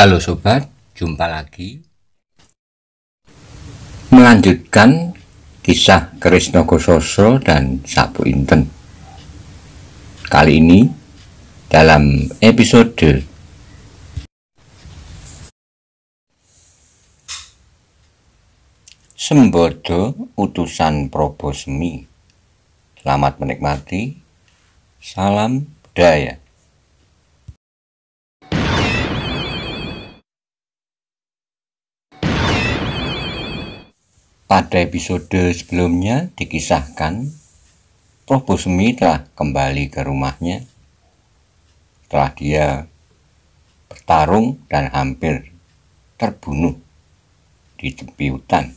Halo sobat, jumpa lagi. Melanjutkan kisah Krisnogo Sosro dan Sapu Inten. Kali ini dalam episode Sembodo Utusan Probosemi. Selamat menikmati. Salam budaya. Pada episode sebelumnya dikisahkan Probosemi telah kembali ke rumahnya setelah dia bertarung dan hampir terbunuh di tepi hutan.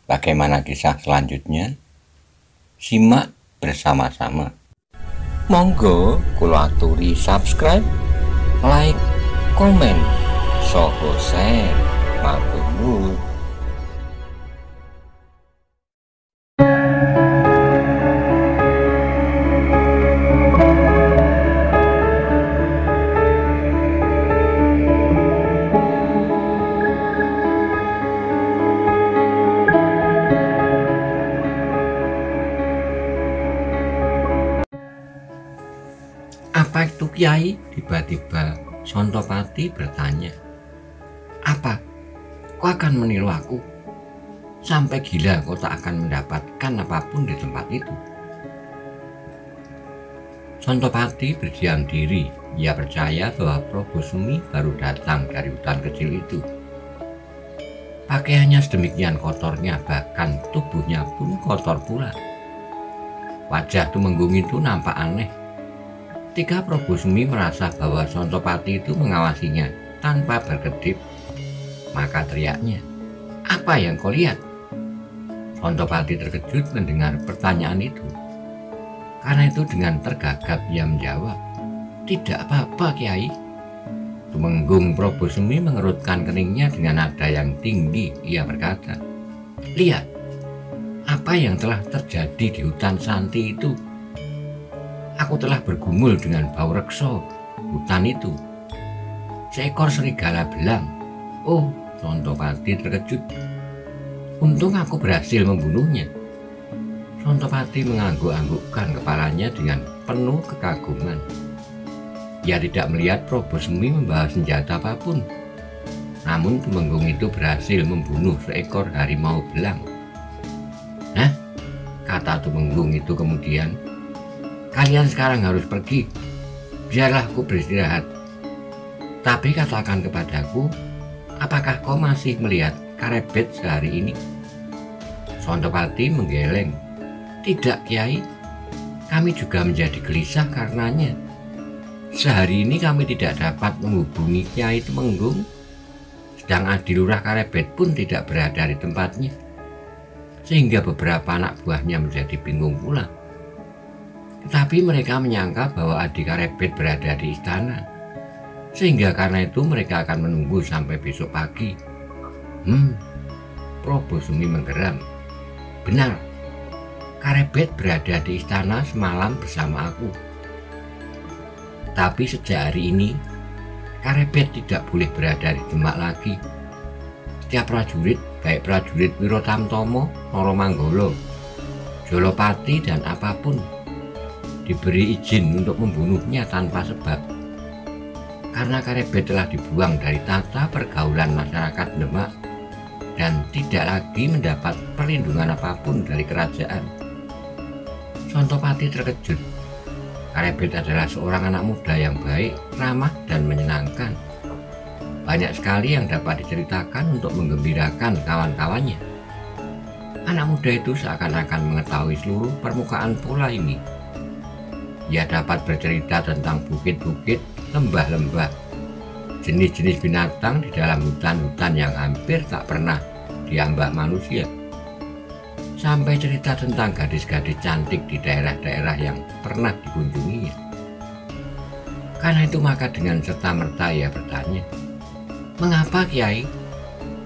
Bagaimana kisah selanjutnya? Simak bersama-sama. Monggo kula aturi subscribe, like, komen, saha share. Matur nuwun. Apa itu Kiai? Tiba-tiba Sontopati bertanya. Apa? Kau akan meniru aku? Sampai gila kau tak akan mendapatkan apapun di tempat itu. Sontopati berdiam diri. Ia percaya bahwa Probosemi baru datang dari hutan kecil itu. Pakaiannya sedemikian kotornya, bahkan tubuhnya pun kotor pula. Wajah Tumenggung itu nampak aneh. Ketika Probosemi merasa bahwa Sontopati itu mengawasinya tanpa berkedip, maka teriaknya, "Apa yang kau lihat?" Sontopati terkejut mendengar pertanyaan itu. Karena itu dengan tergagap ia menjawab, "Tidak apa-apa, Kiai." Tumenggung Probosemi mengerutkan keningnya dengan nada yang tinggi. Ia berkata, "Lihat, apa yang telah terjadi di hutan Santi itu. Aku telah bergumul dengan bau reksa hutan itu. Seekor serigala belang." Oh, Sontopati terkejut. Untung aku berhasil membunuhnya. Sontopati mengangguk-anggukkan kepalanya dengan penuh kekaguman. Ia tidak melihat Probosemi membawa senjata apapun. Namun Tumenggung itu berhasil membunuh seekor harimau belang. "Hah?" kata Tumenggung itu kemudian. "Kalian sekarang harus pergi. Biarlah aku beristirahat. Tapi katakan kepadaku, apakah kau masih melihat Karebet sehari ini?" Sontopati menggeleng. "Tidak, Kiai. Kami juga menjadi gelisah karenanya. Sehari ini kami tidak dapat menghubungi Kiai Tumenggung. Sedang Adilurah Karebet pun tidak berada di tempatnya. Sehingga beberapa anak buahnya menjadi bingung pula. Tetapi mereka menyangka bahwa Adi Karebet berada di istana. Sehingga karena itu mereka akan menunggu sampai besok pagi." Probosemi menggeram. "Benar, Karebet berada di istana semalam bersama aku. Tapi sejak hari ini, Karebet tidak boleh berada di Demak lagi. Setiap prajurit, baik prajurit Wirotamtomo, Noromanggolo, Jolopati, dan apapun, diberi izin untuk membunuhnya tanpa sebab. Karena Karebet telah dibuang dari tata pergaulan masyarakat Demak dan tidak lagi mendapat perlindungan apapun dari kerajaan." Sontopati terkejut. Karebet adalah seorang anak muda yang baik, ramah, dan menyenangkan. Banyak sekali yang dapat diceritakan untuk menggembirakan kawan-kawannya. Anak muda itu seakan-akan mengetahui seluruh permukaan pola ini. Ia dapat bercerita tentang bukit-bukit, lembah-lembah, jenis-jenis binatang di dalam hutan-hutan yang hampir tak pernah diambah manusia, sampai cerita tentang gadis-gadis cantik di daerah-daerah yang pernah dikunjunginya. Karena itu maka dengan serta-merta ia bertanya, "Mengapa, Kiai?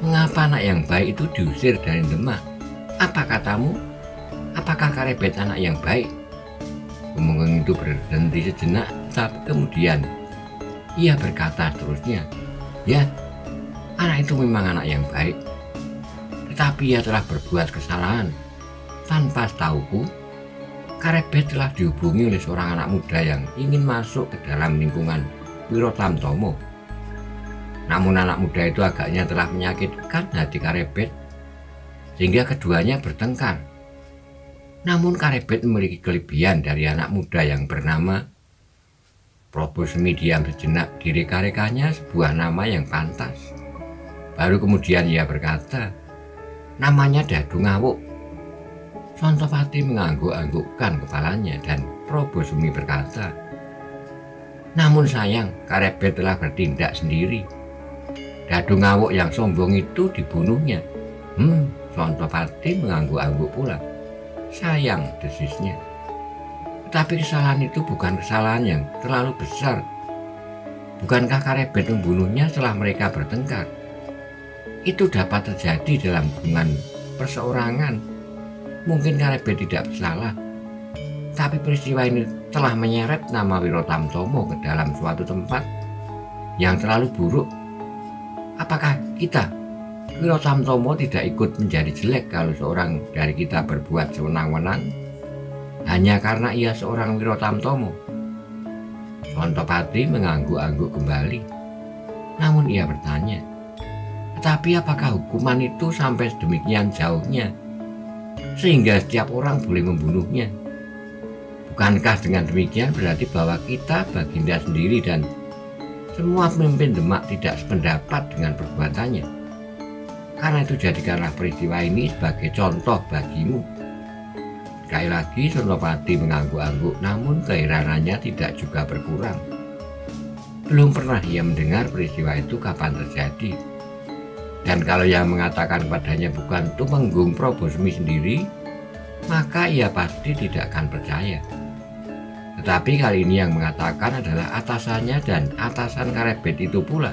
Mengapa anak yang baik itu diusir dari Demak? Apa katamu? Apakah Karebet anak yang baik?" Tumenggung itu berhenti sejenak, tapi kemudian Ia berkata seterusnya, ya, anak itu memang anak yang baik, tetapi ia telah berbuat kesalahan. Tanpa setahuku, Karebet telah dihubungi oleh seorang anak muda yang ingin masuk ke dalam lingkungan Wiro Tamtomo. Namun anak muda itu agaknya telah menyakitkan hati Karebet, sehingga keduanya bertengkar. Namun Karebet memiliki kelebihan dari anak muda yang bernama Probosemi. Diam sejenak, direka-rekanya sebuah nama yang pantas. Baru kemudian ia berkata, namanya Dadu Ngawuk. Sontopati mengangguk-anggukkan kepalanya dan Probosemi berkata, namun sayang, Karebet telah bertindak sendiri. Dadu Ngawuk yang sombong itu dibunuhnya. Sontopati mengangguk-angguk pula. Sayang, desisnya. Tetapi kesalahan itu bukan kesalahan yang terlalu besar. Bukankah Karebet membunuhnya setelah mereka bertengkar? Itu dapat terjadi dalam hubungan perseorangan. Mungkin Karebet tidak bersalah, tapi peristiwa ini telah menyeret nama Wiro Tamtomo ke dalam suatu tempat yang terlalu buruk. Apakah kita, Wiro Tamtomo, tidak ikut menjadi jelek kalau seorang dari kita berbuat sewenang-wenang hanya karena ia seorang Wiro Tamtomo? Sontopati mengangguk-angguk kembali. Namun ia bertanya, tetapi apakah hukuman itu sampai sedemikian jauhnya sehingga setiap orang boleh membunuhnya? Bukankah dengan demikian berarti bahwa kita, Baginda sendiri dan semua pemimpin Demak tidak sependapat dengan perbuatannya? Karena itu jadikanlah peristiwa ini sebagai contoh bagimu. Sekali lagi Sontopati mengangguk-angguk, namun keheranannya tidak juga berkurang. Belum pernah ia mendengar peristiwa itu kapan terjadi. Dan kalau yang mengatakan kepadanya bukan Tumenggung Probosemi sendiri, maka ia pasti tidak akan percaya. Tetapi kali ini yang mengatakan adalah atasannya dan atasan Karebet itu pula.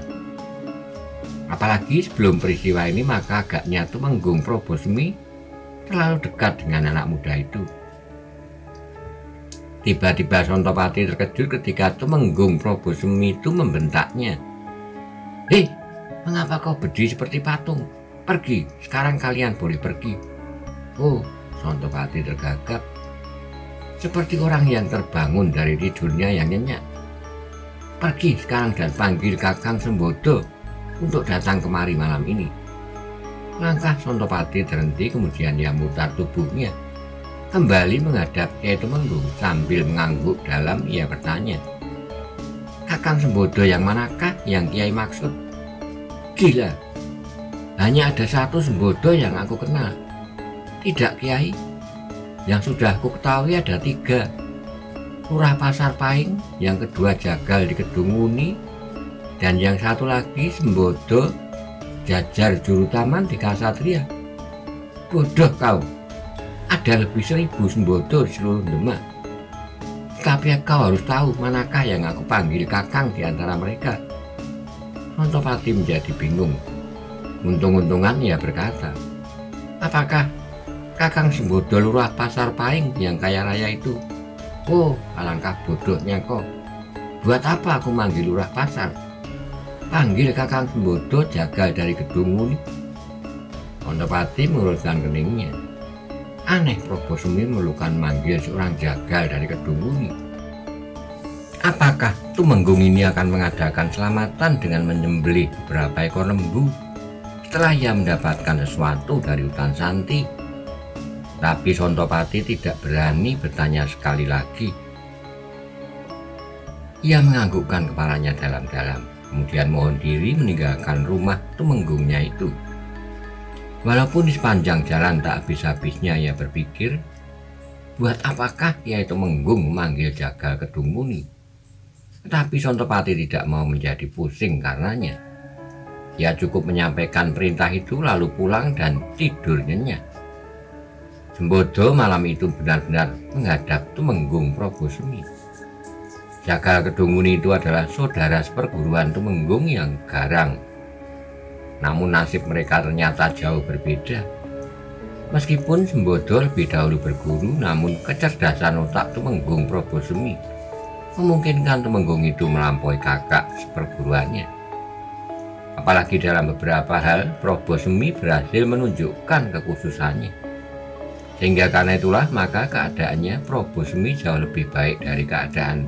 Apalagi sebelum peristiwa ini, maka agaknya Tumenggung Probosemi terlalu dekat dengan anak muda itu. Tiba-tiba Sontopati terkejut ketika Tumenggung Probosemi itu membentaknya. Hei, mengapa kau berdiri seperti patung? Pergi, sekarang kalian boleh pergi. Oh, Sontopati tergagap, seperti orang yang terbangun dari tidurnya yang nyenyak. Pergi sekarang dan panggil Kakang Sembodo untuk datang kemari malam ini. Langkah Sontopati terhenti, kemudian ia mutar tubuhnya kembali menghadap Kiai Tumenggung. Sambil mengangguk dalam, ia bertanya, Kakang Sembodo yang manakah yang Kiai maksud? Gila, hanya ada satu Sembodo yang aku kenal. Tidak, Kiai. Yang sudah aku ketahui ada 3. Lurah Pasar Pahing, yang kedua Jagal di Kedung Muni, dan yang satu lagi Sembodo jajar juru taman di Kasatria. Bodoh kau, ada lebih 1000 Sembodo di seluruh Demak. Tapi kau harus tahu manakah yang aku panggil Kakang di antara mereka. Sontopati menjadi bingung. Untung-untungan ia berkata, apakah Kakang Sembodo Lurah Pasar Pahing yang kaya raya itu? Oh, alangkah bodohnya kau. Buat apa aku manggil Lurah Pasar? Panggil Kakang Sembodo Jagal dari Kedung Muni. Sontopati meluruskan keningnya. Aneh, Probosemi memerlukan manggil seorang jagal dari Kedung Muni. Apakah Tumenggung ini akan mengadakan selamatan dengan menyembelih beberapa ekor lembu setelah ia mendapatkan sesuatu dari hutan Santi? Tapi Sontopati tidak berani bertanya sekali lagi. Ia menganggukkan kepalanya dalam-dalam, kemudian mohon diri meninggalkan rumah Tumenggungnya itu. Walaupun di sepanjang jalan tak habis-habisnya ia berpikir, buat apakah Kiai Tumenggung memanggil Jagal Kedung Muni? Tetapi Sontopati tidak mau menjadi pusing karenanya. Ia cukup menyampaikan perintah itu lalu pulang dan tidur nyenyak. Sembodo malam itu benar-benar menghadap Tumenggung Probosemi. Jagal Kedung Muni itu adalah saudara seperguruan Tumenggung yang garang. Namun nasib mereka ternyata jauh berbeda. Meskipun Sembodo lebih dahulu berguru, namun kecerdasan otak Tumenggung Probosemi memungkinkan Temenggung itu melampaui kakak seperguruannya. Apalagi dalam beberapa hal Prabu Semi berhasil menunjukkan kekhususannya. Sehingga karena itulah maka keadaannya Prabu Semi jauh lebih baik dari keadaan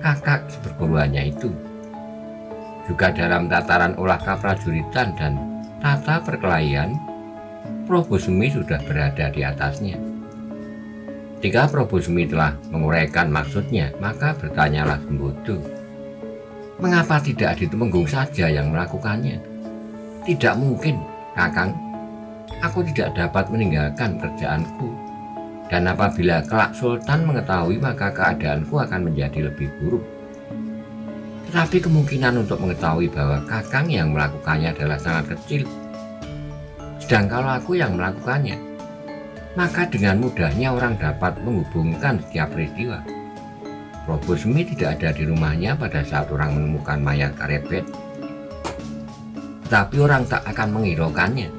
kakak seperguruannya itu. Juga dalam tataran olah keprajuritan dan tata perkelahian, Prabu Semi sudah berada di atasnya. Ketika Prabu Semi telah menguraikan maksudnya, maka bertanyalah Sembodo, mengapa tidak Adi Temenggung saja yang melakukannya? Tidak mungkin, Kakang. Aku tidak dapat meninggalkan kerjaanku. Dan apabila kelak Sultan mengetahui, maka keadaanku akan menjadi lebih buruk. Tetapi kemungkinan untuk mengetahui bahwa Kakang yang melakukannya adalah sangat kecil. Sedang kalau aku yang melakukannya, maka dengan mudahnya orang dapat menghubungkan setiap peristiwa. Prabu Semi tidak ada di rumahnya pada saat orang menemukan mayat Karebet. Tetapi orang tak akan menghiraukannya.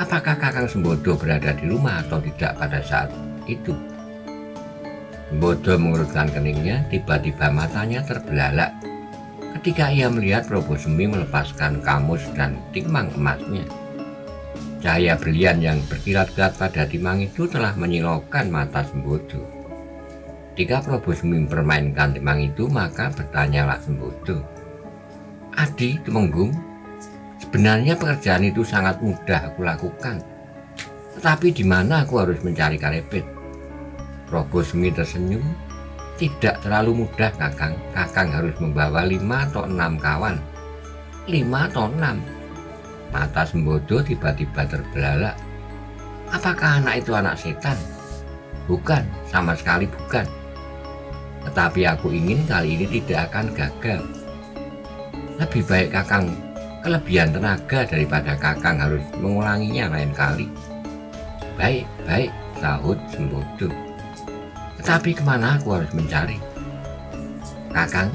Apakah Kakang Sembodo berada di rumah atau tidak pada saat itu? Sembodo mengurutkan keningnya, tiba-tiba matanya terbelalak ketika ia melihat Prabu Semi melepaskan kamus dan timang emasnya. Cahaya brilian yang berkilat-kilat pada timang itu telah menyilaukan mata Sembodo. Ketika Prabu Semi mempermainkan timang itu, maka bertanyalah Sembodo, Adi Temenggung, sebenarnya pekerjaan itu sangat mudah aku lakukan. Tetapi di mana aku harus mencari Karebet? Prabu Semi tersenyum. Tidak terlalu mudah, Kakang. Kakang harus membawa 5 atau 6 kawan. 5 atau 6? Mata Sembodo tiba-tiba terbelalak. Apakah anak itu anak setan? Bukan, sama sekali bukan. Tetapi aku ingin kali ini tidak akan gagal. Lebih baik Kakang kelebihan tenaga daripada Kakang harus mengulanginya lain kali. Baik, baik, sahut Sembodo. Tetapi kemana aku harus mencari? Kakang,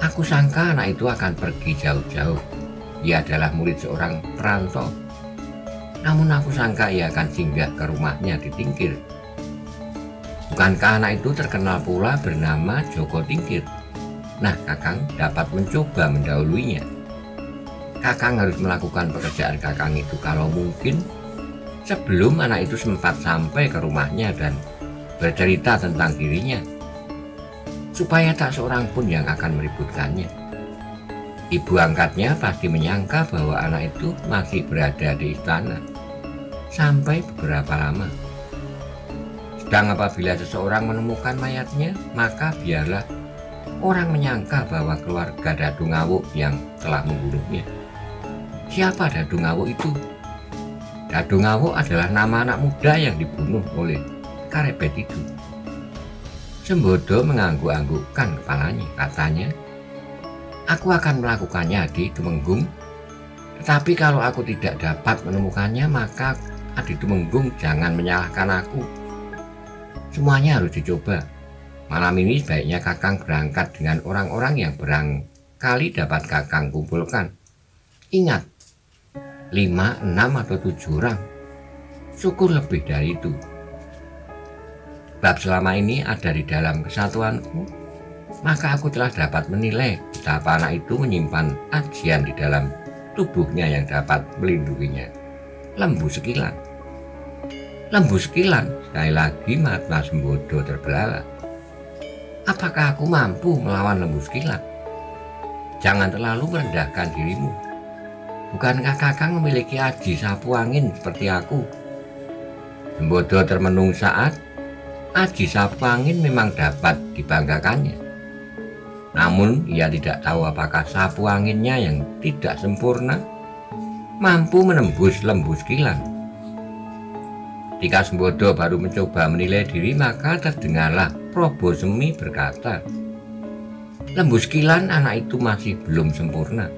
aku sangka anak itu akan pergi jauh-jauh. Ia adalah murid seorang perantau. Namun aku sangka ia akan singgah ke rumahnya di Tingkir. Bukankah anak itu terkenal pula bernama Joko Tingkir? Nah, Kakang dapat mencoba mendahuluinya. Kakang harus melakukan pekerjaan Kakang itu kalau mungkin sebelum anak itu sempat sampai ke rumahnya dan bercerita tentang dirinya, supaya tak seorang pun yang akan meributkannya. Ibu angkatnya pasti menyangka bahwa anak itu masih berada di istana sampai beberapa lama. Sedang apabila seseorang menemukan mayatnya, maka biarlah orang menyangka bahwa keluarga Dadungawuk yang telah membunuhnya. Siapa Dadungawuk itu? Dadungawuk adalah nama anak muda yang dibunuh oleh Karebet itu. Sembodo mengangguk-anggukkan kepalanya. Katanya, aku akan melakukannya Adi Temenggung. Tetapi kalau aku tidak dapat menemukannya, maka Adi Temenggung jangan menyalahkan aku. Semuanya harus dicoba. Malam ini sebaiknya Kakang berangkat dengan orang-orang yang barangkali dapat Kakang kumpulkan. Ingat, 5, 6 atau 7 orang. Syukur lebih dari itu. Sebab selama ini ada di dalam kesatuanku, maka aku telah dapat menilai betapa anak itu menyimpan ajian di dalam tubuhnya yang dapat melindunginya. Lembu Sekilan. Lembu Sekilan, sekali lagi mata Sembodo terbelalak. Apakah aku mampu melawan Lembu Sekilan? Jangan terlalu merendahkan dirimu. Bukankah Kakang memiliki aji sapu angin seperti aku? Sembodo termenung saat. Aji sapu angin memang dapat dibanggakannya. Namun ia tidak tahu apakah sapu anginnya yang tidak sempurna mampu menembus Lembu Sekilan. Ketika Sembodo baru mencoba menilai diri, maka terdengarlah Prabu Semi berkata, Lembu Sekilan anak itu masih belum sempurna.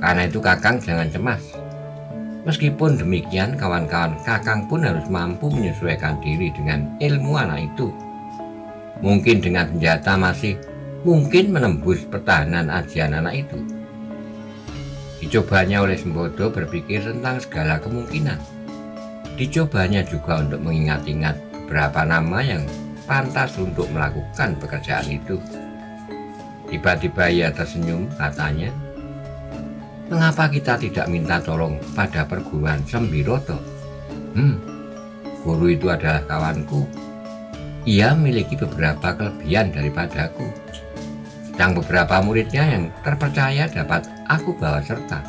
Karena itu Kakang jangan cemas. Meskipun demikian, kawan-kawan Kakang pun harus mampu menyesuaikan diri dengan ilmu anak itu. Mungkin dengan senjata masih mungkin menembus pertahanan ajian anak itu. Dicobanya oleh Sembodo berpikir tentang segala kemungkinan. Dicobanya juga untuk mengingat-ingat beberapa nama yang pantas untuk melakukan pekerjaan itu. Tiba-tiba ia tersenyum, katanya, "Mengapa kita tidak minta tolong pada perguruan Sembiroto? Guru itu adalah kawanku. Ia memiliki beberapa kelebihan daripadaku. Sedang beberapa muridnya yang terpercaya dapat aku bawa serta."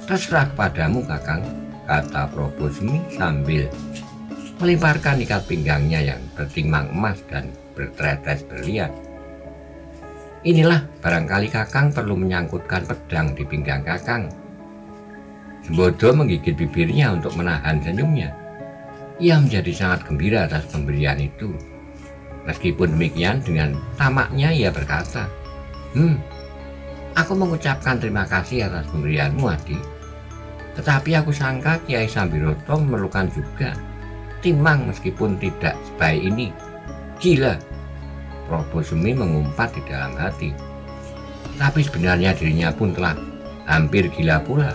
"Terserah kepadamu, Kakang," kata Probosmi sambil melemparkan ikat pinggangnya yang bertimang emas dan bertetes berlian. "Inilah, barangkali Kakang perlu menyangkutkan pedang di pinggang Kakang." Sembodo menggigit bibirnya untuk menahan senyumnya. Ia menjadi sangat gembira atas pemberian itu. Meskipun demikian, dengan tamaknya ia berkata, "Aku mengucapkan terima kasih atas pemberianmu, Adi. Tetapi aku sangka Kiai Sambiroto memerlukan juga timang meskipun tidak sebaik ini. Gila." Probosmi mengumpat di dalam hati. Tapi sebenarnya dirinya pun telah hampir gila pula.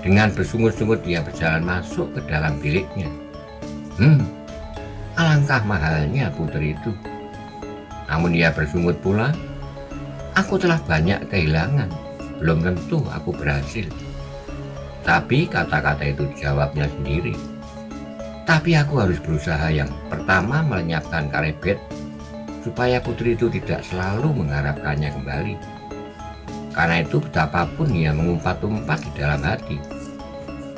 Dengan bersungut-sungut dia berjalan masuk ke dalam biliknya. Alangkah mahalnya putri itu. Namun dia bersungut pula, "Aku telah banyak kehilangan, belum tentu aku berhasil." Tapi kata-kata itu dijawabnya sendiri. "Tapi aku harus berusaha yang pertama melenyapkan Karebet, supaya putri itu tidak selalu mengharapkannya kembali." Karena itu betapapun ia mengumpat-umpat di dalam hati,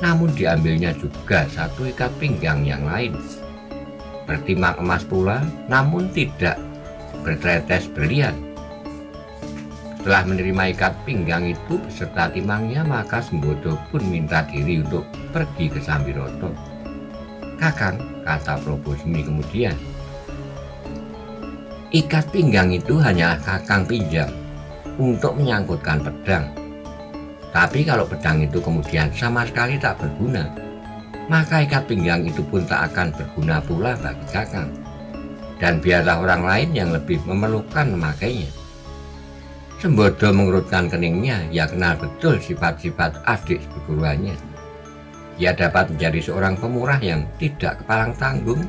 namun diambilnya juga satu ikat pinggang yang lain, bertimang emas pula, namun tidak bertetes berlian. Setelah menerima ikat pinggang itu beserta timangnya, maka Sembodo pun minta diri untuk pergi ke Sambiroto. "Kakang," kata Probosmi kemudian, "ikat pinggang itu hanyalah Kakang pinjam untuk menyangkutkan pedang. Tapi kalau pedang itu kemudian sama sekali tak berguna, maka ikat pinggang itu pun tak akan berguna pula bagi Kakang. Dan biarlah orang lain yang lebih memerlukan memakainya." Sembodo mengerutkan keningnya. Ia kenal betul sifat-sifat adik perguruannya. Ia dapat menjadi seorang pemurah yang tidak kepalang tanggung,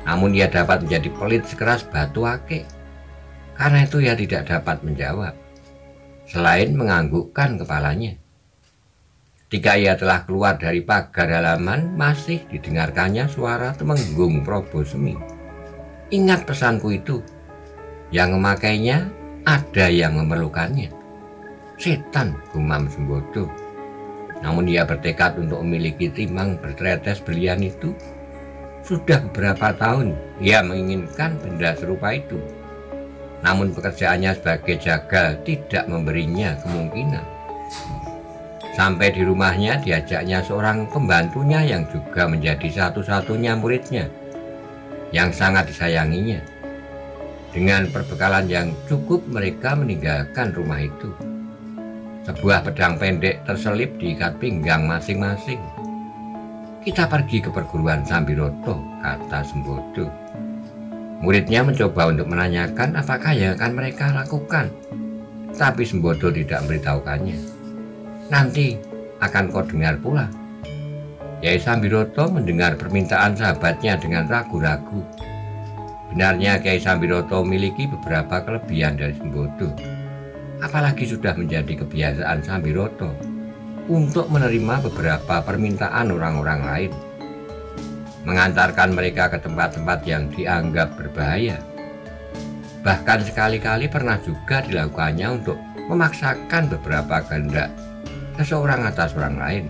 namun ia dapat menjadi pelit sekeras batu akik. Karena itu ia tidak dapat menjawab, selain menganggukkan kepalanya. Ketika ia telah keluar dari pagar halaman, masih didengarkannya suara temenggung Probosmi. "Ingat pesanku itu, yang memakainya ada yang memerlukannya." "Setan," gumam Sembodo. Namun ia bertekad untuk memiliki timang bertetes berlian itu. Sudah beberapa tahun ia menginginkan benda serupa itu. Namun pekerjaannya sebagai jagal tidak memberinya kemungkinan. Sampai di rumahnya diajaknya seorang pembantunya yang juga menjadi satu-satunya muridnya, yang sangat disayanginya. Dengan perbekalan yang cukup mereka meninggalkan rumah itu. Sebuah pedang pendek terselip di ikat pinggang masing-masing. "Kita pergi ke perguruan Sambiroto," kata Sembodo. Muridnya mencoba untuk menanyakan apakah yang akan mereka lakukan, tapi Sembodo tidak memberitahukannya. "Nanti akan kau dengar pula." Kiai Sambiroto mendengar permintaan sahabatnya dengan ragu-ragu. Benarnya Kiai Sambiroto memiliki beberapa kelebihan dari Sembodo. Apalagi sudah menjadi kebiasaan Sambiroto untuk menerima beberapa permintaan orang-orang lain, mengantarkan mereka ke tempat-tempat yang dianggap berbahaya. Bahkan sekali-kali pernah juga dilakukannya untuk memaksakan beberapa kehendak seseorang atas orang lain,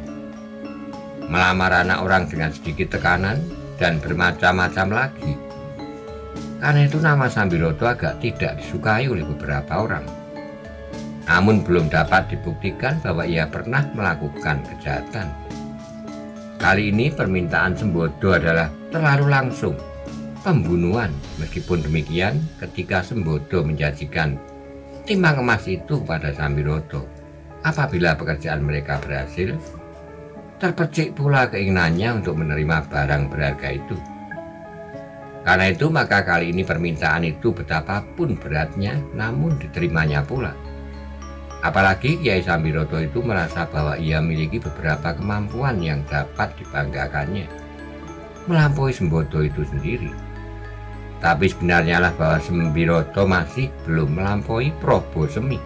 melamar anak orang dengan sedikit tekanan, dan bermacam-macam lagi. Karena itu nama Sambiroto agak tidak disukai oleh beberapa orang. Namun belum dapat dibuktikan bahwa ia pernah melakukan kejahatan. Kali ini permintaan Sembodo adalah terlalu langsung, pembunuhan. Meskipun demikian, ketika Sembodo menjanjikan timang emas itu pada Sambiroto apabila pekerjaan mereka berhasil, terpercik pula keinginannya untuk menerima barang berharga itu. Karena itu maka kali ini permintaan itu betapapun beratnya, namun diterimanya pula. Apalagi Kiai Sambiroto itu merasa bahwa ia memiliki beberapa kemampuan yang dapat dibanggakannya, melampaui Sembodo itu sendiri. Tapi sebenarnya lah bahwa Sembiroto masih belum melampaui Prabu Semi.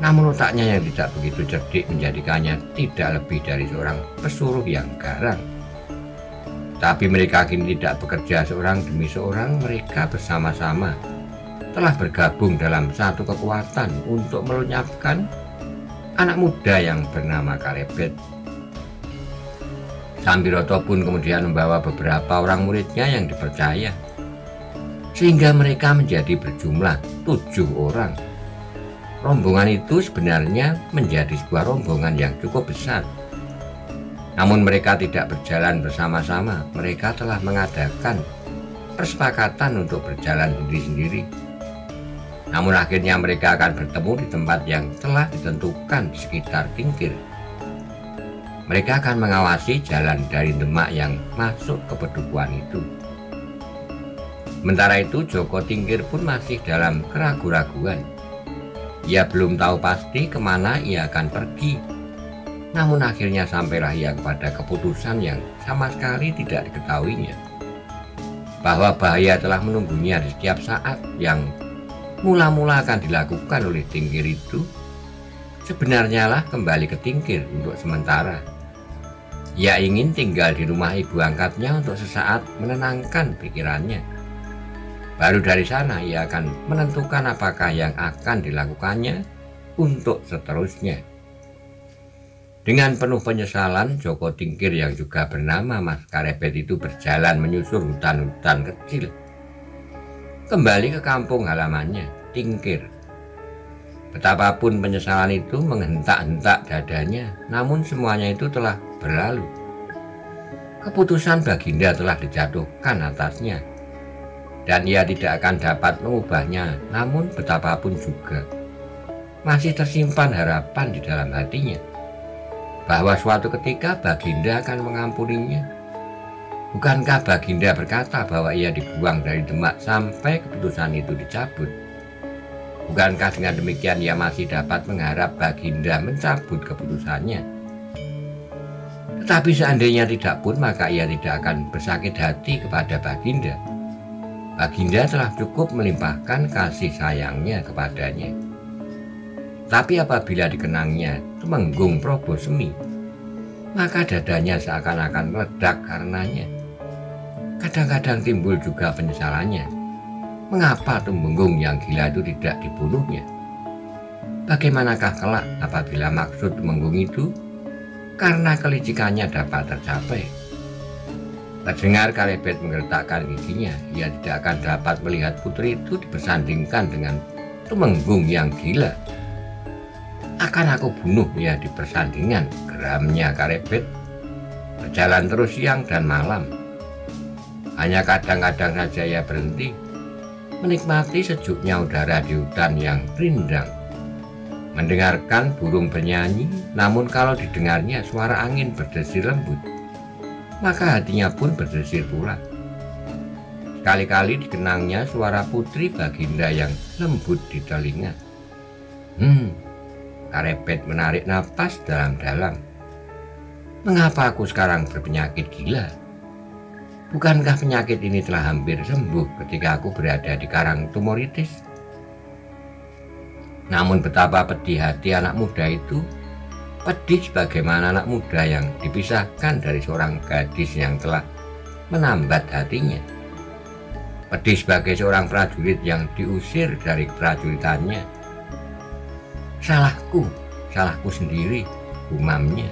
Namun otaknya yang tidak begitu cerdik menjadikannya tidak lebih dari seorang pesuruh yang garang. Tapi mereka kini tidak bekerja seorang demi seorang, mereka bersama-sama telah bergabung dalam satu kekuatan untuk melenyapkan anak muda yang bernama Karebet. Sembiroto pun kemudian membawa beberapa orang muridnya yang dipercaya, sehingga mereka menjadi berjumlah 7 orang. Rombongan itu sebenarnya menjadi sebuah rombongan yang cukup besar. Namun mereka tidak berjalan bersama-sama, mereka telah mengadakan persepakatan untuk berjalan sendiri-sendiri. Namun akhirnya mereka akan bertemu di tempat yang telah ditentukan di sekitar Tingkir. Mereka akan mengawasi jalan dari Demak yang masuk ke Pedukuhan itu. Sementara itu Joko Tingkir pun masih dalam keraguan-raguan. Ia belum tahu pasti kemana ia akan pergi. Namun akhirnya sampailah ia kepada keputusan yang sama sekali tidak diketahuinya, bahwa bahaya telah menunggunya di setiap saat. Yang mula-mula akan dilakukan oleh Tingkir itu sebenarnya lah kembali ke Tingkir untuk sementara. Ia ingin tinggal di rumah ibu angkatnya untuk sesaat menenangkan pikirannya. Baru dari sana ia akan menentukan apakah yang akan dilakukannya untuk seterusnya. Dengan penuh penyesalan, Joko Tingkir yang juga bernama Mas Karebet itu berjalan menyusur hutan-hutan kecil, kembali ke kampung halamannya, Tingkir. Betapapun penyesalan itu menghentak-hentak dadanya, namun semuanya itu telah berlalu. Keputusan Baginda telah dijatuhkan atasnya, dan ia tidak akan dapat mengubahnya. Namun betapapun juga masih tersimpan harapan di dalam hatinya bahwa suatu ketika Baginda akan mengampuninya. Bukankah Baginda berkata bahwa ia dibuang dari Demak sampai keputusan itu dicabut? Bukankah dengan demikian ia masih dapat mengharap Baginda mencabut keputusannya? Tetapi seandainya tidak pun, maka ia tidak akan bersakit hati kepada Baginda. Baginda telah cukup melimpahkan kasih sayangnya kepadanya. Tapi apabila dikenangnya Tumenggung Prabu Semi, maka dadanya seakan-akan meledak karenanya. Kadang-kadang timbul juga penyesalannya. Mengapa Tumenggung yang gila itu tidak dibunuhnya? Bagaimanakah kelak apabila maksud Tumenggung itu karena kelicikannya dapat tercapai? Terdengar Karebet menggertakkan giginya. Ia tidak akan dapat melihat putri itu dipersandingkan dengan Tumenggung yang gila. Akan aku bunuh ya di persandingan, geramnya Karebet. Berjalan terus siang dan malam. Hanya kadang-kadang saja ia berhenti, menikmati sejuknya udara di hutan yang rindang, mendengarkan burung bernyanyi. Namun kalau didengarnya suara angin berdesir lembut, maka hatinya pun berdesir pula. Sekali-kali dikenangnya suara putri Baginda yang lembut di telinga. Karebet menarik napas dalam-dalam. Mengapa aku sekarang berpenyakit gila? Bukankah penyakit ini telah hampir sembuh ketika aku berada di Karang Tumoritis? Namun betapa pedih hati anak muda itu. Pedih sebagaimana anak muda yang dipisahkan dari seorang gadis yang telah menambat hatinya. Pedih sebagai seorang prajurit yang diusir dari prajuritannya. Salahku sendiri, gumamnya.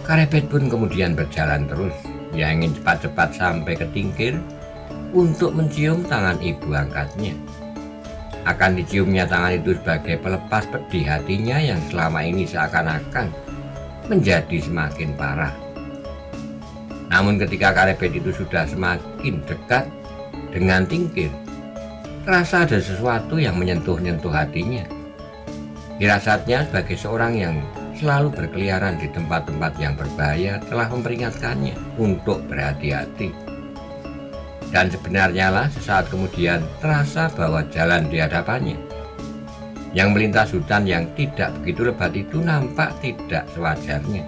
Karebet pun kemudian berjalan terus. Ia ingin cepat-cepat sampai ke Tingkir untuk mencium tangan ibu angkatnya. Akan diciumnya tangan itu sebagai pelepas pedih hatinya yang selama ini seakan-akan menjadi semakin parah. Namun ketika Karebet itu sudah semakin dekat dengan Tingkir, terasa ada sesuatu yang menyentuh-nyentuh hatinya. Firasatnya sebagai seorang yang selalu berkeliaran di tempat-tempat yang berbahaya telah memperingatkannya untuk berhati-hati. Dan sebenarnya lah sesaat kemudian terasa bahwa jalan di hadapannya yang melintas hutan yang tidak begitu lebat itu nampak tidak sewajarnya.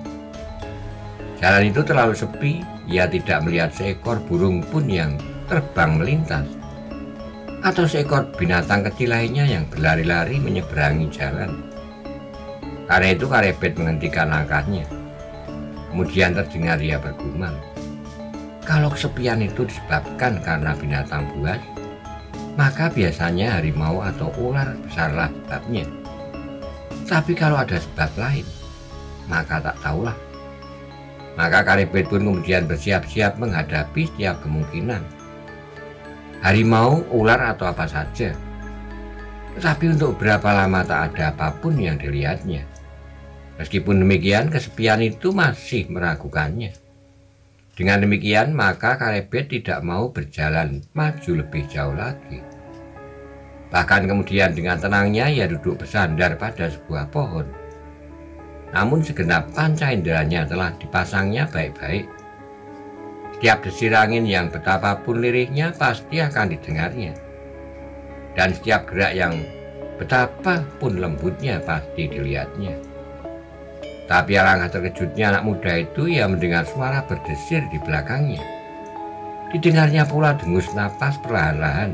Jalan itu terlalu sepi. Ia tidak melihat seekor burung pun yang terbang melintas, atau seekor binatang kecil lainnya yang berlari-lari menyeberangi jalan. Karena itu Karebet menghentikan langkahnya. Kemudian terdengar ia bergumam, kalau kesepian itu disebabkan karena binatang buas, maka biasanya harimau atau ular besarlah sebabnya. Tapi kalau ada sebab lain, maka tak tahulah. Maka Karebet pun kemudian bersiap-siap menghadapi setiap kemungkinan. Harimau, ular, atau apa saja. Tetapi untuk berapa lama tak ada apapun yang dilihatnya. Meskipun demikian, kesepian itu masih meragukannya. Dengan demikian, maka Karebet tidak mau berjalan maju lebih jauh lagi. Bahkan kemudian dengan tenangnya ia duduk bersandar pada sebuah pohon. Namun segenap panca inderanya telah dipasangnya baik-baik. Setiap desir angin yang betapapun lirihnya pasti akan didengarnya. Dan setiap gerak yang betapapun lembutnya pasti dilihatnya. Tapi alangkah terkejutnya anak muda itu, ia mendengar suara berdesir di belakangnya. Didengarnya pula dengus napas perlahan-lahan.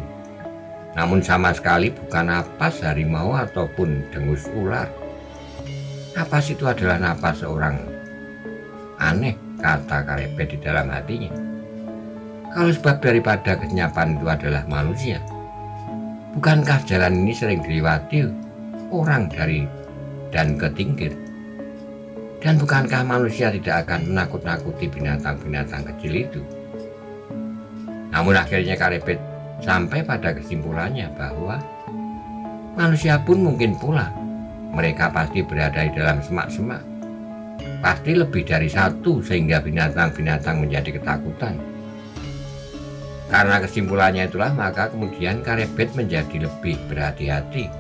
Namun sama sekali bukan napas harimau ataupun dengus ular. Napas itu adalah napas seorang. Aneh, kata Karebet di dalam hatinya. Kalau sebab daripada kesenyapan itu adalah manusia, bukankah jalan ini sering dilewati orang dari dan ke Tingkir? Dan bukankah manusia tidak akan menakut-nakuti binatang-binatang kecil itu? Namun akhirnya Karebet sampai pada kesimpulannya bahwa manusia pun mungkin pula. Mereka pasti berada di dalam semak-semak. Pasti lebih dari satu sehingga binatang-binatang menjadi ketakutan. Karena kesimpulannya itulah maka kemudian Karebet menjadi lebih berhati-hati.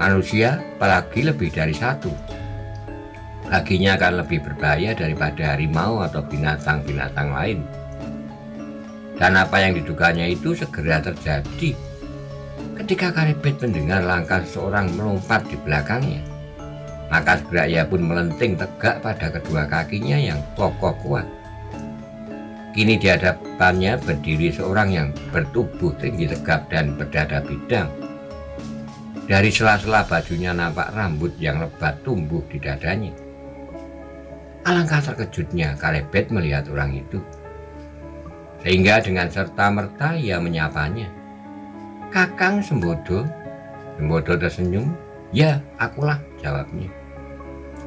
Manusia apalagi lebih dari satu. Baginya akan lebih berbahaya daripada harimau atau binatang-binatang lain. Dan apa yang diduganya itu segera terjadi. Ketika Karebet mendengar langkah seseorang melompat di belakangnya, maka segera ia pun melenting tegak pada kedua kakinya yang kokoh kuat. Kini di hadapannya berdiri seorang yang bertubuh tinggi tegap dan berdada bidang. Dari sela-sela bajunya nampak rambut yang lebat tumbuh di dadanya. Alangkah terkejutnya Karebet melihat orang itu. Sehingga dengan serta-merta ia menyapanya. Kakang Sembodo. Sembodo tersenyum. Ya, akulah, jawabnya.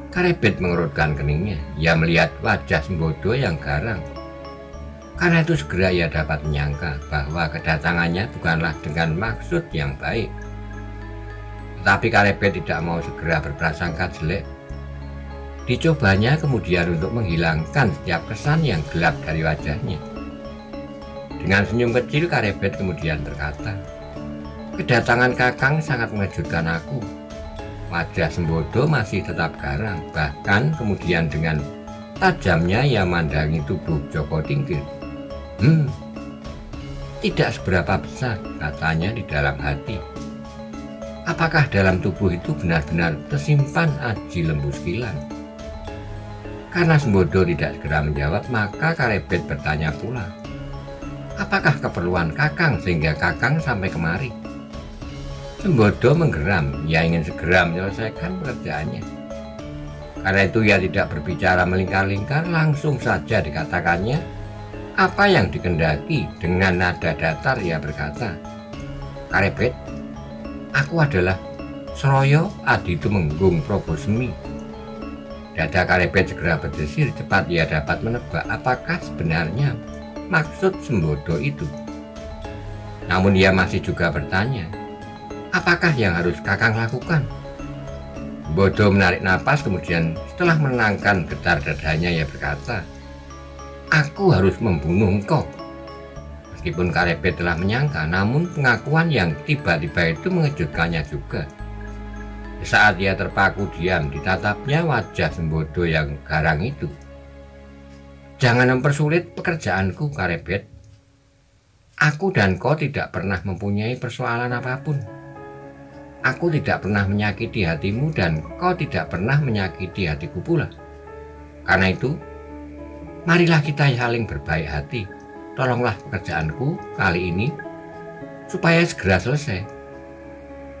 Karebet mengerutkan keningnya. Ia melihat wajah Sembodo yang garang. Karena itu segera ia dapat menyangka bahwa kedatangannya bukanlah dengan maksud yang baik. Tetapi Karebet tidak mau segera berprasangka jelek. Dicobanya kemudian untuk menghilangkan setiap kesan yang gelap dari wajahnya. Dengan senyum kecil Karebet kemudian berkata, kedatangan Kakang sangat mengejutkan aku. Wajah Sembodo masih tetap garang, bahkan kemudian dengan tajamnya ia mandangi tubuh Joko Tingkir. Tidak seberapa besar, katanya di dalam hati. Apakah dalam tubuh itu benar-benar tersimpan aji lembu sekilan? Karena Sembodo tidak segera menjawab, maka Karebet bertanya pula, apakah keperluan Kakang sehingga Kakang sampai kemari? Sembodo menggeram, ia ingin segera menyelesaikan pekerjaannya. Karena itu ia tidak berbicara melingkar-lingkar, langsung saja dikatakannya apa yang dikendaki. Dengan nada datar ia berkata, Karebet, aku adalah Sroyo Adi Tumenggung Probosemi. Dada Karebet segera berdesir, cepat ia dapat menebak apakah sebenarnya maksud Sembodo itu. Namun ia masih juga bertanya, apakah yang harus Kakang lakukan? Sembodo menarik napas, kemudian setelah menenangkan getar dadanya ia berkata, aku harus membunuh engkau. Meskipun Karebet telah menyangka, namun pengakuan yang tiba-tiba itu mengejutkannya juga. Saat ia terpaku diam, ditatapnya wajah Sembodo yang garang itu. Jangan mempersulit pekerjaanku, Karebet. Aku dan kau tidak pernah mempunyai persoalan apapun. Aku tidak pernah menyakiti hatimu dan kau tidak pernah menyakiti hatiku pula. Karena itu, marilah kita saling berbaik hati. tolonglah pekerjaanku kali ini supaya segera selesai.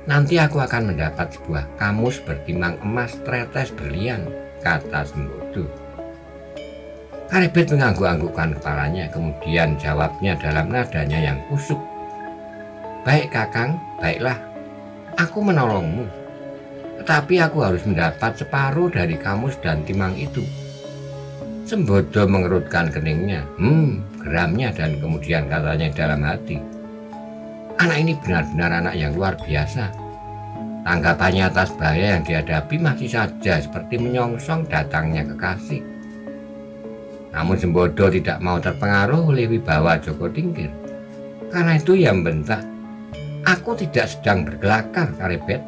Nanti aku akan mendapat sebuah kamus bertimang emas tetes berlian, kata Sembodo. Karebet mengangguk-anggukkan kepalanya, kemudian jawabnya dalam nadanya yang kusuk. Baik Kakang, baiklah, aku menolongmu. Tetapi aku harus mendapat separuh dari kamus dan timang itu. Sembodo mengerutkan keningnya, geramnya, dan kemudian katanya dalam hati. Anak ini benar-benar anak yang luar biasa. Tanggapannya atas bahaya yang dihadapi masih saja seperti menyongsong datangnya kekasih. Namun Sembodo tidak mau terpengaruh oleh wibawa Joko Tingkir. Karena itu ia membentak, aku tidak sedang berkelakar, Karebet.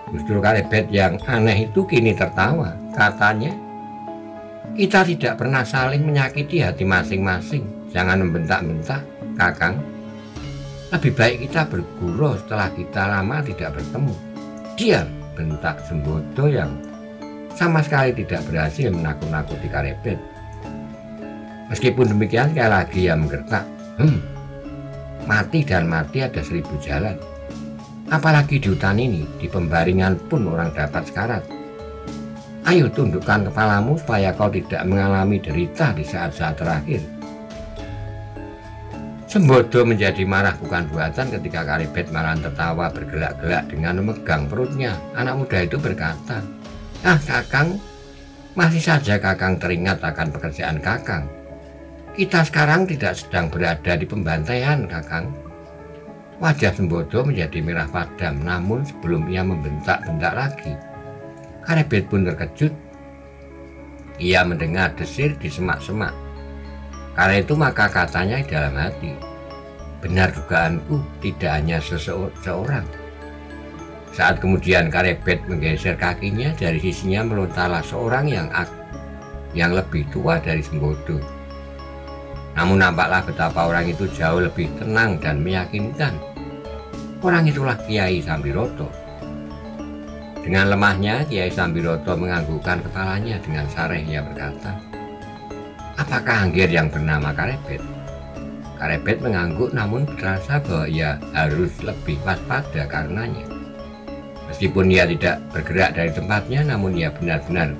Justru Karebet yang aneh itu kini tertawa. Katanya, kita tidak pernah saling menyakiti hati masing-masing. Jangan membentak-bentak, Kakang. Lebih baik kita bergurau setelah kita lama tidak bertemu. Diam, bentak Sembodo yang sama sekali tidak berhasil menakut-nakuti Karebet. Meskipun demikian, sekali lagi ia menggertak. Mati dan mati ada 1000 jalan. Apalagi di hutan ini, di pembaringan pun orang dapat sekarat. Ayo tundukkan kepalamu supaya kau tidak mengalami derita di saat-saat terakhir. Sembodo menjadi marah bukan buatan ketika Karebet malah tertawa bergelak-gelak dengan memegang perutnya. Anak muda itu berkata, Kakang, masih saja Kakang teringat akan pekerjaan Kakang. Kita sekarang tidak sedang berada di pembantaian, Kakang. Wajah Sembodo menjadi merah padam, namun sebelum ia membentak-bentak lagi, Karebet pun terkejut. Ia mendengar desir di semak-semak. Karena itu maka katanya dalam hati, benar dugaanku, tidak hanya seseorang. Saat kemudian Karebet menggeser kakinya, dari sisinya melontarlah seorang yang lebih tua dari Sembodo. Namun nampaklah betapa orang itu jauh lebih tenang dan meyakinkan. Orang itulah Kiai Sambiroto. Dengan lemahnya Kiai Sambiroto menganggukkan kepalanya dengan sareh. Ia berkata, apakah Anggir yang bernama Karebet? Karebet mengangguk, namun terasa bahwa ia harus lebih waspada karenanya. Meskipun ia tidak bergerak dari tempatnya, namun ia benar-benar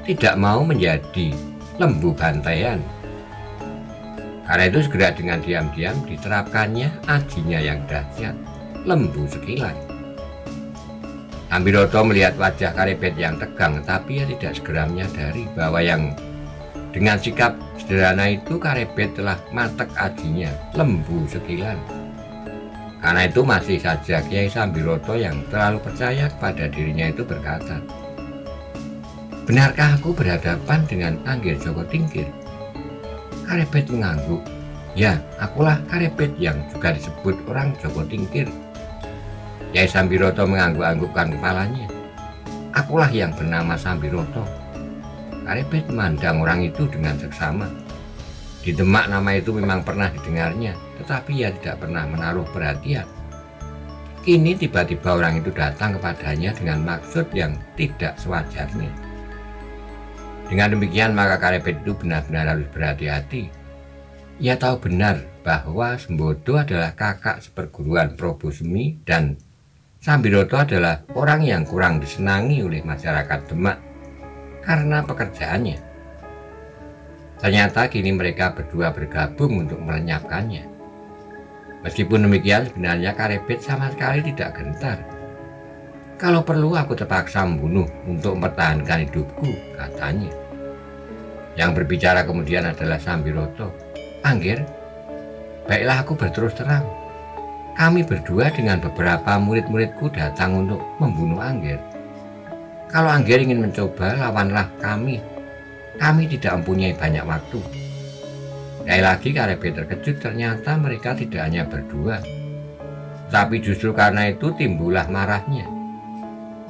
tidak mau menjadi lembu bantaian. Karena itu segera dengan diam-diam diterapkannya ajinya yang dahsyat, lembu sekilan. Sambiroto melihat wajah Karebet yang tegang, tapi ia tidak segera menyadari bahwa yang dengan sikap sederhana itu Karebet telah matek ajinya, lembu sekilan. Karena itu masih saja Kiai Sambiroto yang terlalu percaya kepada dirinya itu berkata, benarkah aku berhadapan dengan Anggir Joko Tingkir? Karebet mengangguk. Ya, akulah Karebet yang juga disebut orang Joko Tingkir. Kiai Sambiroto mengangguk-anggukkan kepalanya. Akulah yang bernama Sambiroto. Karebet memandang orang itu dengan seksama. Di Demak nama itu memang pernah didengarnya, tetapi ia tidak pernah menaruh perhatian. Kini tiba-tiba orang itu datang kepadanya dengan maksud yang tidak sewajarnya. Dengan demikian maka Karebet itu benar-benar harus berhati-hati. Ia tahu benar bahwa Sembodo adalah kakak seperguruan Probosemi dan Sambiroto adalah orang yang kurang disenangi oleh masyarakat Demak karena pekerjaannya. Ternyata kini mereka berdua bergabung untuk melenyapkannya. Meskipun demikian, sebenarnya Karebet sama sekali tidak gentar. Kalau perlu aku terpaksa membunuh untuk mempertahankan hidupku, katanya. Yang berbicara kemudian adalah Sambiroto. Anggir, baiklah aku berterus terang. Kami berdua dengan beberapa murid-muridku datang untuk membunuh Anggir. Kalau Anggir ingin mencoba, lawanlah kami. Kami tidak mempunyai banyak waktu. Sekali lagi Karebet terkejut, ternyata mereka tidak hanya berdua. Tapi justru karena itu timbullah marahnya.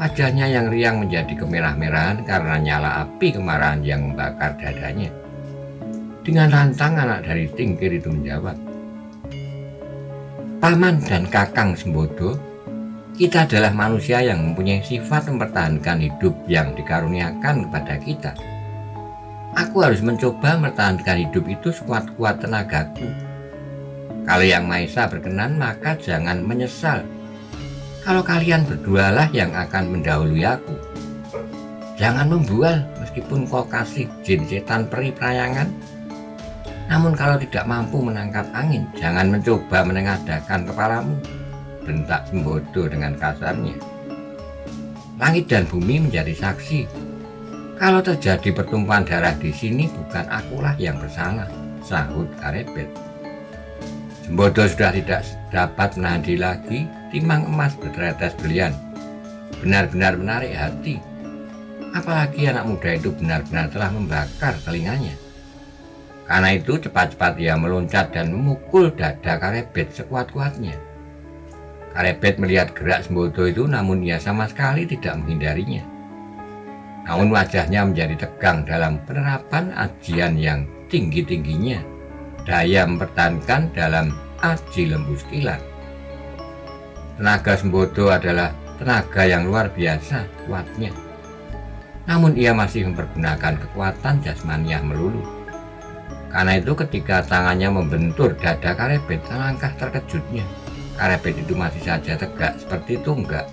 Wajahnya yang riang menjadi kemerah-merahan karena nyala api kemarahan yang membakar dadanya. Dengan lantang anak dari Tingkir itu menjawab, Paman dan Kakang Sembodo, kita adalah manusia yang mempunyai sifat mempertahankan hidup yang dikaruniakan kepada kita. Aku harus mencoba mempertahankan hidup itu sekuat-kuat tenagaku. Kalau Yang Maha Esa berkenan, maka jangan menyesal. Kalau kalian berdualah yang akan mendahului aku. Jangan membual meskipun kau kasih jin setan peri perayangan. Namun kalau tidak mampu menangkap angin, jangan mencoba menengadahkan kepalamu, bentak Sembodo dengan kasarnya. Langit dan bumi menjadi saksi. Kalau terjadi pertumpahan darah di sini, bukan akulah yang bersalah, sahut Karebet. Sembodo sudah tidak dapat menahan diri lagi. Timang emas bertetes berlian benar-benar menarik hati. Apalagi anak muda itu benar-benar telah membakar telinganya. Karena itu cepat-cepat ia meloncat dan memukul dada Karebet sekuat-kuatnya. Karebet melihat gerak Sembodo itu, namun ia sama sekali tidak menghindarinya. Namun wajahnya menjadi tegang dalam penerapan ajian yang tinggi-tingginya, daya mempertahankan dalam aji lembu sekilan. Tenaga Sembodo adalah tenaga yang luar biasa kuatnya. Namun ia masih mempergunakan kekuatan jasmaniah melulu. Karena itu ketika tangannya membentur dada Karebet, alangkah terkejutnya. Karebet itu masih saja tegak seperti tunggak.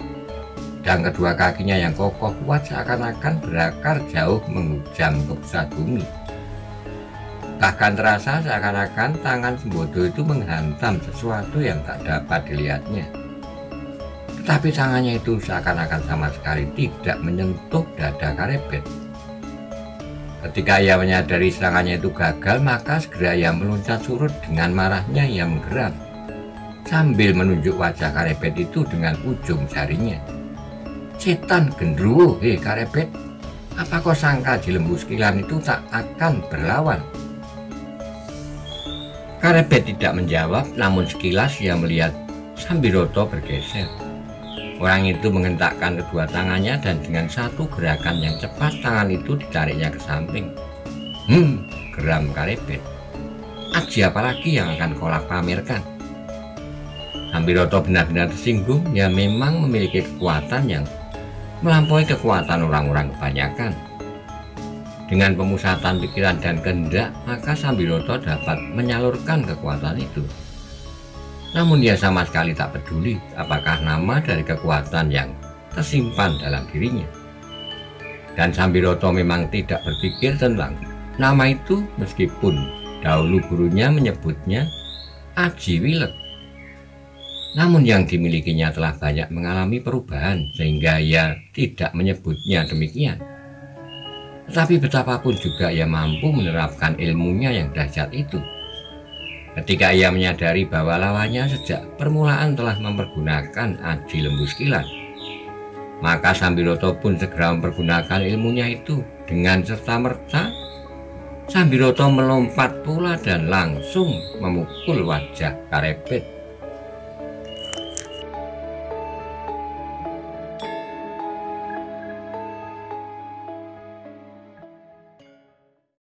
Dan kedua kakinya yang kokoh kuat seakan-akan berakar jauh menghujam ke pusat bumi. Bahkan terasa seakan-akan tangan Sembodo itu menghantam sesuatu yang tak dapat dilihatnya. Tetapi tangannya itu seakan-akan sama sekali tidak menyentuh dada Karebet. Ketika ia menyadari serangannya itu gagal, maka segera ia meloncat surut. Dengan marahnya ia menggeram sambil menunjuk wajah Karebet itu dengan ujung jarinya. Setan gendruwo, Karebet, apa kau sangka di lembu sekilan itu tak akan berlawan? Karebet tidak menjawab, namun sekilas ia melihat Sambiroto bergeser. Orang itu mengentakkan kedua tangannya dan dengan satu gerakan yang cepat tangan itu ditariknya ke samping. Geram Karebet. Aji apalagi yang akan kau pamerkan? Sambiroto benar-benar tersinggung. Ia memang memiliki kekuatan yang melampaui kekuatan orang-orang kebanyakan. Dengan pemusatan pikiran dan kehendak, maka Sambiroto dapat menyalurkan kekuatan itu. Namun ia sama sekali tak peduli apakah nama dari kekuatan yang tersimpan dalam dirinya. Dan Sambiroto memang tidak berpikir tentang nama itu, meskipun dahulu gurunya menyebutnya Aji Wilek. Namun yang dimilikinya telah banyak mengalami perubahan sehingga ia tidak menyebutnya demikian. Tetapi betapapun juga ia mampu menerapkan ilmunya yang dahsyat itu. Ketika ia menyadari bahwa lawannya sejak permulaan telah mempergunakan aji lembu sekilan, maka Sambiroto pun segera mempergunakan ilmunya itu. Dengan serta-merta Sambiroto melompat pula dan langsung memukul wajah Karebet